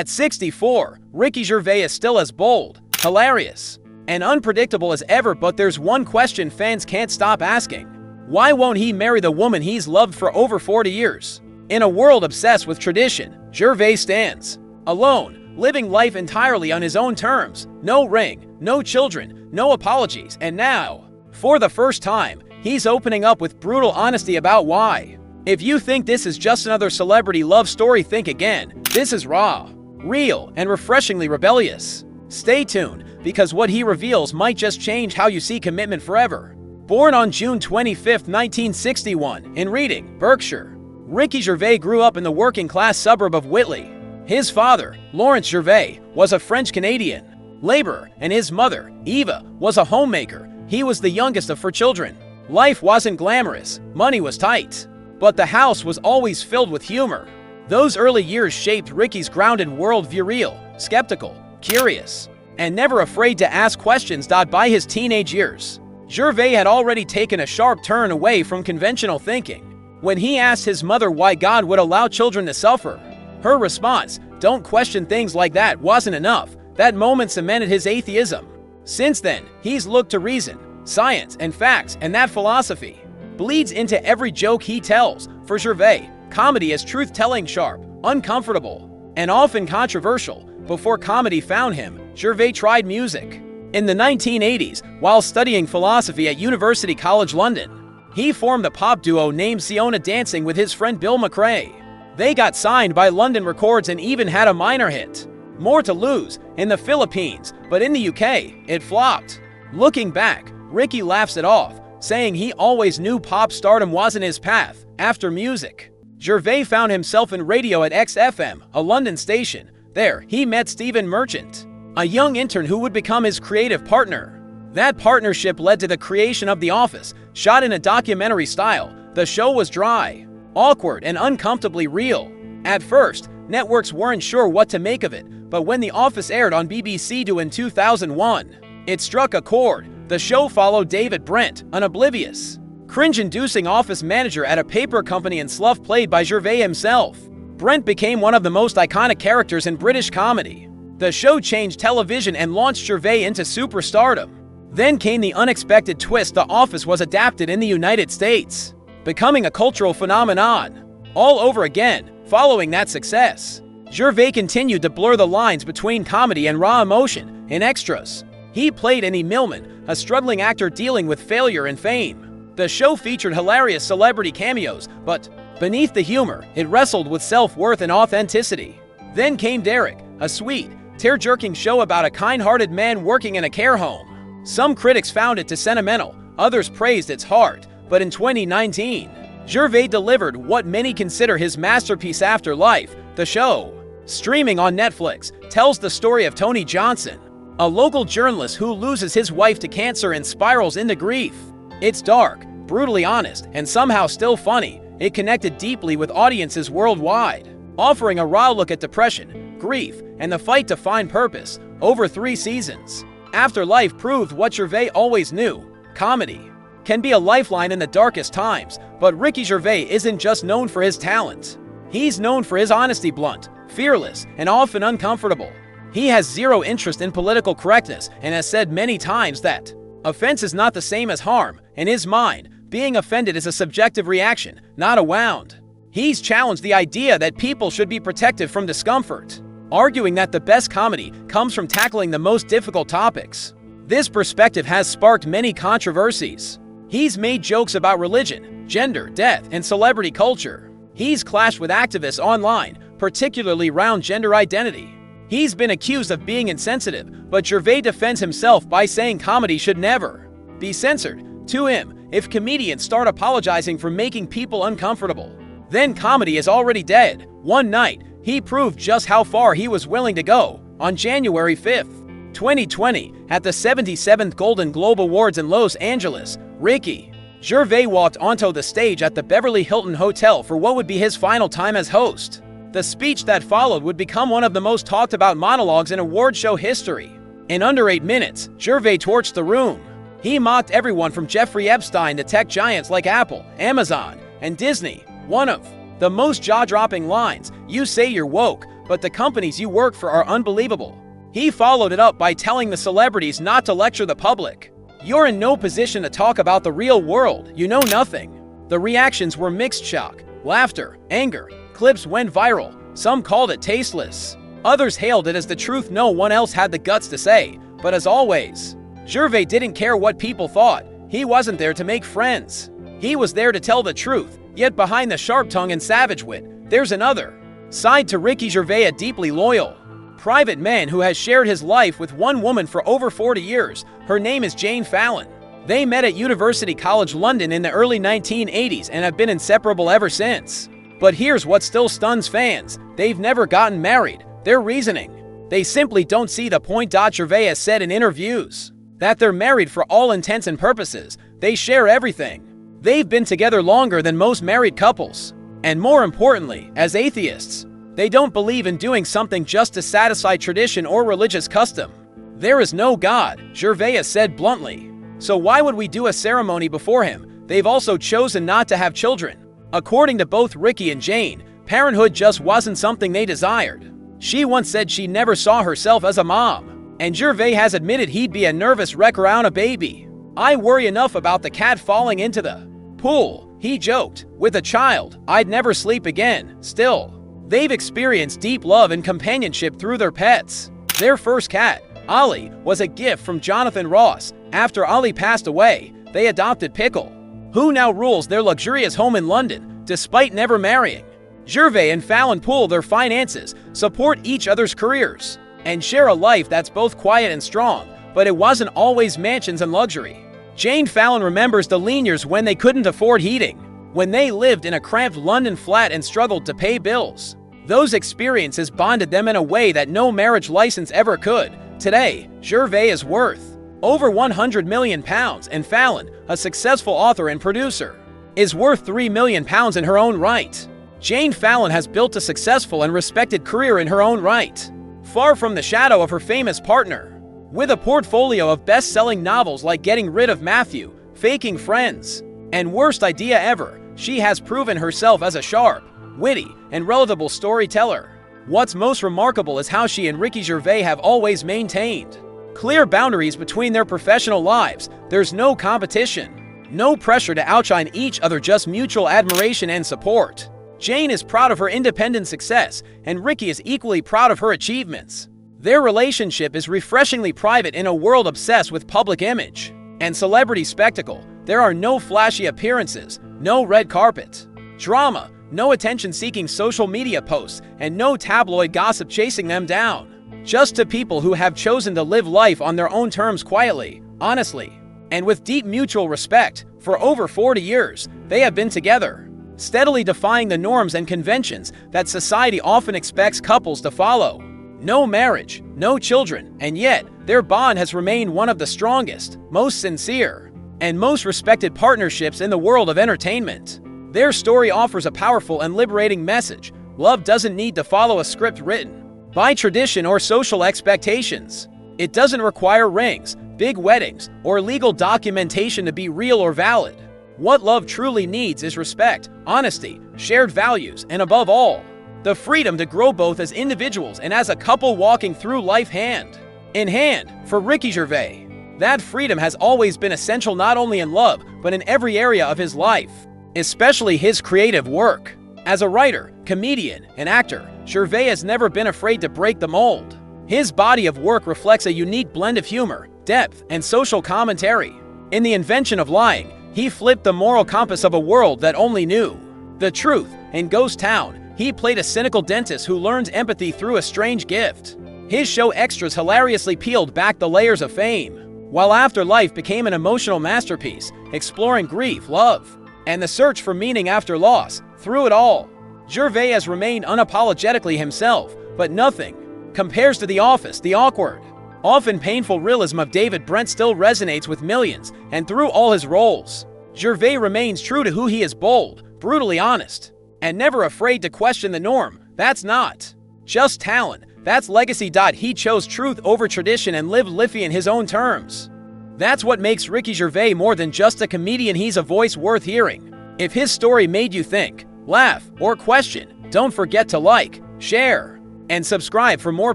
At 64, Ricky Gervais is still as bold, hilarious, and unpredictable as ever, but there's one question fans can't stop asking. Why won't he marry the woman he's loved for over 40 years? In a world obsessed with tradition, Gervais stands alone, living life entirely on his own terms. No ring, no children, no apologies, and now, for the first time, he's opening up with brutal honesty about why. If you think this is just another celebrity love story, think again. This is raw, real, and refreshingly rebellious. Stay tuned, because what he reveals might just change how you see commitment forever. Born on June 25, 1961, in Reading, Berkshire, Ricky Gervais grew up in the working-class suburb of Whitley. His father, Lawrence Gervais, was a French-Canadian laborer, and his mother, Eva, was a homemaker. He was the youngest of 4 children. Life wasn't glamorous, money was tight, but the house was always filled with humor. Those early years shaped Ricky's grounded worldview, real, skeptical, curious, and never afraid to ask questions. By his teenage years, Gervais had already taken a sharp turn away from conventional thinking. When he asked his mother why God would allow children to suffer, her response, "Don't question things like that," wasn't enough. That moment cemented his atheism. Since then, he's looked to reason, science, and facts, and that philosophy bleeds into every joke he tells. For Gervais, comedy is truth-telling, sharp, uncomfortable, and often controversial. Before comedy found him, Gervais tried music. In the 1980s, while studying philosophy at University College London, he formed a pop duo named Siona Dancing with his friend Bill McRae. They got signed by London Records and even had a minor hit, More to Lose, in the Philippines, but in the UK, it flopped. Looking back, Ricky laughs it off, saying he always knew pop stardom wasn't his path. After music, Gervais found himself in radio at XFM, a London station. There, he met Stephen Merchant, a young intern who would become his creative partner. That partnership led to the creation of The Office, shot in a documentary style. The show was dry, awkward, and uncomfortably real. At first, networks weren't sure what to make of it, but when The Office aired on BBC Two in 2001, it struck a chord. The show followed David Brent, an oblivious, cringe-inducing office manager at a paper company, and Slough, played by Gervais himself. Brent became one of the most iconic characters in British comedy. The show changed television and launched Gervais into superstardom. Then came the unexpected twist: The Office was adapted in the United States, becoming a cultural phenomenon all over again. Following that success, Gervais continued to blur the lines between comedy and raw emotion. In Extras, he played Annie Millman, a struggling actor dealing with failure and fame. The show featured hilarious celebrity cameos, but beneath the humor, it wrestled with self-worth and authenticity. Then came Derek, a sweet, tear-jerking show about a kind-hearted man working in a care home. Some critics found it too sentimental, others praised its heart. But in 2019, Gervais delivered what many consider his masterpiece, Afterlife. The show, streaming on Netflix, tells the story of Tony Johnson, a local journalist who loses his wife to cancer and spirals into grief. It's dark, brutally honest, and somehow still funny. It connected deeply with audiences worldwide, offering a raw look at depression, grief, and the fight to find purpose. Over 3 seasons, Afterlife proved what Gervais always knew: comedy can be a lifeline in the darkest times. But Ricky Gervais isn't just known for his talent. He's known for his honesty, blunt, fearless, and often uncomfortable. He has zero interest in political correctness and has said many times that offense is not the same as harm. In his mind, being offended is a subjective reaction, not a wound. He's challenged the idea that people should be protected from discomfort, arguing that the best comedy comes from tackling the most difficult topics. This perspective has sparked many controversies. He's made jokes about religion, gender, death, and celebrity culture. He's clashed with activists online, particularly around gender identity. He's been accused of being insensitive, but Gervais defends himself by saying comedy should never be censored. To him, if comedians start apologizing for making people uncomfortable, then comedy is already dead. One night, he proved just how far he was willing to go. On January 5th, 2020, at the 77th Golden Globe Awards in Los Angeles, Ricky Gervais walked onto the stage at the Beverly Hilton Hotel for what would be his final time as host. The speech that followed would become one of the most talked about monologues in award show history. In under 8 minutes, Gervais torched the room. He mocked everyone from Jeffrey Epstein to tech giants like Apple, Amazon, and Disney. One of the most jaw-dropping lines: "You say you're woke, but the companies you work for are unbelievable." He followed it up by telling the celebrities not to lecture the public. "You're in no position to talk about the real world, you know nothing." The reactions were mixed: shock, laughter, anger. Clips went viral. Some called it tasteless. Others hailed it as the truth no one else had the guts to say. But as always, Gervais didn't care what people thought. He wasn't there to make friends. He was there to tell the truth. Yet behind the sharp tongue and savage wit, there's another side to Ricky Gervais, a deeply loyal, private man who has shared his life with one woman for over 40 years. Her name is Jane Fallon. They met at University College London in the early 1980s and have been inseparable ever since. But here's what still stuns fans: they've never gotten married. Their reasoning: they simply don't see the point. Gervais has said in interviews that they're married for all intents and purposes. They share everything. They've been together longer than most married couples. And more importantly, as atheists, they don't believe in doing something just to satisfy tradition or religious custom. There is no God, Gervais has said bluntly. So why would we do a ceremony before him? They've also chosen not to have children. According to both Ricky and Jane, parenthood just wasn't something they desired. She once said she never saw herself as a mom. And Gervais has admitted he'd be a nervous wreck around a baby. "I worry enough about the cat falling into the pool," he joked. "With a child, I'd never sleep again." Still, they've experienced deep love and companionship through their pets. Their first cat, Ollie, was a gift from Jonathan Ross. After Ollie passed away, they adopted Pickle, who now rules their luxurious home in London, despite never marrying. Gervais and Fallon pool their finances, support each other's careers, and share a life that's both quiet and strong, but it wasn't always mansions and luxury. Jane Fallon remembers the lean years when they couldn't afford heating, when they lived in a cramped London flat and struggled to pay bills. Those experiences bonded them in a way that no marriage license ever could. Today, Gervais is worth over £100 million, and Fallon, a successful author and producer, is worth £3 million in her own right. Jane Fallon has built a successful and respected career in her own right, far from the shadow of her famous partner. With a portfolio of best-selling novels like Getting Rid of Matthew, Faking Friends, and Worst Idea Ever, she has proven herself as a sharp, witty, and relatable storyteller. What's most remarkable is how she and Ricky Gervais have always maintained clear boundaries between their professional lives. There's no competition, no pressure to outshine each other, just mutual admiration and support. Jane is proud of her independent success, and Ricky is equally proud of her achievements. Their relationship is refreshingly private in a world obsessed with public image and celebrity spectacle. There are no flashy appearances, no red carpet drama, no attention-seeking social media posts, and no tabloid gossip chasing them down. Just two people who have chosen to live life on their own terms, quietly, honestly, and with deep mutual respect. For over 40 years, they have been together, steadily defying the norms and conventions that society often expects couples to follow. No marriage, no children, and yet their bond has remained one of the strongest, most sincere, and most respected partnerships in the world of entertainment. Their story offers a powerful and liberating message. Love doesn't need to follow a script written by tradition or social expectations. It doesn't require rings, big weddings, or legal documentation to be real or valid. What love truly needs is respect, honesty, shared values, and above all, the freedom to grow both as individuals and as a couple, walking through life hand in hand. For Ricky Gervais, that freedom has always been essential, not only in love, but in every area of his life, especially his creative work. As a writer, comedian, and actor, Gervais has never been afraid to break the mold. His body of work reflects a unique blend of humor, depth, and social commentary. In The Invention of Lying, he flipped the moral compass of a world that only knew the truth. In Ghost Town, he played a cynical dentist who learns empathy through a strange gift. His show Extras hilariously peeled back the layers of fame, while Afterlife became an emotional masterpiece, exploring grief, love, and the search for meaning after loss. Through it all, Gervais has remained unapologetically himself, but nothing compares to The Office. The awkward, often painful realism of David Brent still resonates with millions, and through all his roles, Gervais remains true to who he is: bold, brutally honest, and never afraid to question the norm. That's not just talent, that's legacy. He chose truth over tradition and lived life in his own terms. That's what makes Ricky Gervais more than just a comedian. He's a voice worth hearing. If his story made you think, laugh, or question, don't forget to like, share, and subscribe for more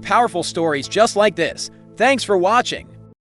powerful stories just like this. Thanks for watching.